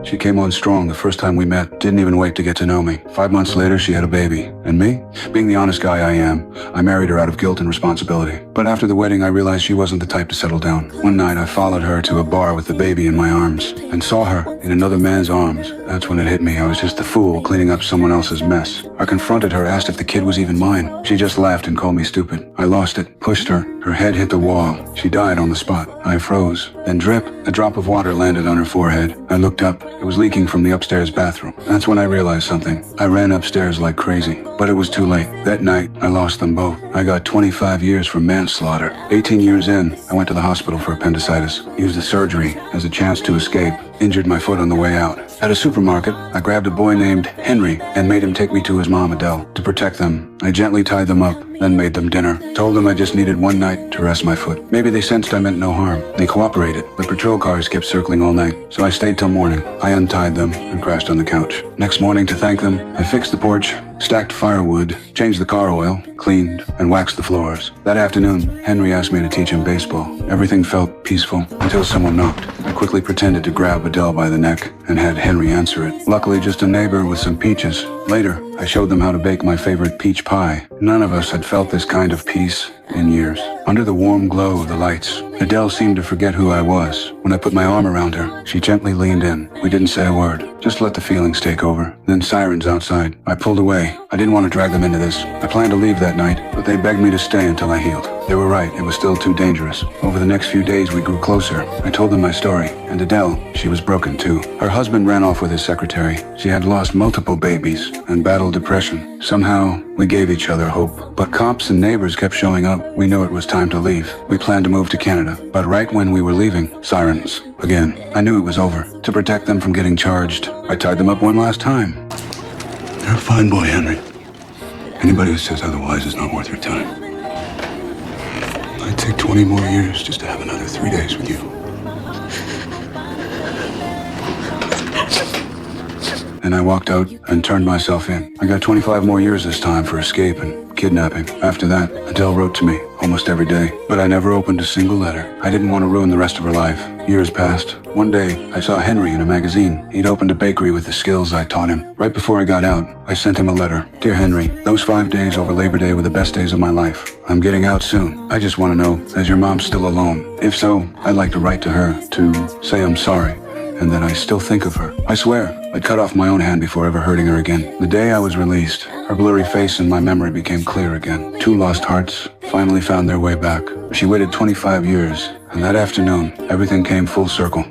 She came on strong the first time we met, didn't even wait to get to know me. 5 months later, she had a baby. And me? Being the honest guy I am, I married her out of guilt and responsibility. But after the wedding, I realized she wasn't the type to settle down. One night, I followed her to a bar with the baby in my arms and saw her in another man's arms. That's when it hit me. I was just a fool cleaning up someone else's mess. I confronted her, asked if the kid was even mine. She just laughed and called me stupid. I lost it, pushed her. Her head hit the wall. She died on the spot. I froze. Then drip, a drop of water landed on her forehead. I looked up. It was leaking from the upstairs bathroom. That's when I realized something. I ran upstairs like crazy, but it was too late. That night, I lost them both. I got 25 years for manslaughter. 18 years in, I went to the hospital for appendicitis. Used the surgery as a chance to escape. Injured my foot on the way out. At a supermarket, I grabbed a boy named Henry and made him take me to his mom, Adele. To protect them, I gently tied them up, then made them dinner. Told them I just needed one night to rest my foot. Maybe they sensed I meant no harm. They cooperated, but patrol cars kept circling all night, so I stayed till morning. I untied them and crashed on the couch. Next morning, to thank them, I fixed the porch, stacked firewood, changed the car oil, cleaned, and waxed the floors. That afternoon, Henry asked me to teach him baseball. Everything felt peaceful until someone knocked. I quickly pretended to grab Adele by the neck and had Henry answer it. Luckily, just a neighbor with some peaches. Later, I showed them how to bake my favorite peach pie. None of us had felt this kind of peace in years. Under the warm glow of the lights, Adele seemed to forget who I was. When I put my arm around her, she gently leaned in. We didn't say a word, just let the feelings take over. Then sirens outside. I pulled away. I didn't want to drag them into this. I planned to leave that night, but they begged me to stay until I healed. They were right, it was still too dangerous. Over the next few days, we grew closer. I told them my story, and Adele, she was broken too. Her husband ran off with his secretary. She had lost multiple babies and battled depression. Somehow, we gave each other hope. But cops and neighbors kept showing up. We knew it was time to leave. We planned to move to Canada. But right when we were leaving, sirens. Again, I knew it was over. To protect them from getting charged, I tied them up one last time. You're a fine boy, Henry. Anybody who says otherwise is not worth your time. I'd take 20 more years just to have another 3 days with you. And I walked out and turned myself in. I got 25 more years this time for escape and kidnapping. After that, Adele wrote to me almost every day, but I never opened a single letter. I didn't want to ruin the rest of her life. Years passed. One day, I saw Henry in a magazine. He'd opened a bakery with the skills I taught him. Right before I got out, I sent him a letter. Dear Henry, those 5 days over Labor Day were the best days of my life. I'm getting out soon. I just want to know, is your mom still alone? If so, I'd like to write to her to say I'm sorry and that I still think of her. I swear, I'd cut off my own hand before ever hurting her again. The day I was released, her blurry face in my memory became clear again. 2 lost hearts finally found their way back. She waited 25 years, and that afternoon, everything came full circle.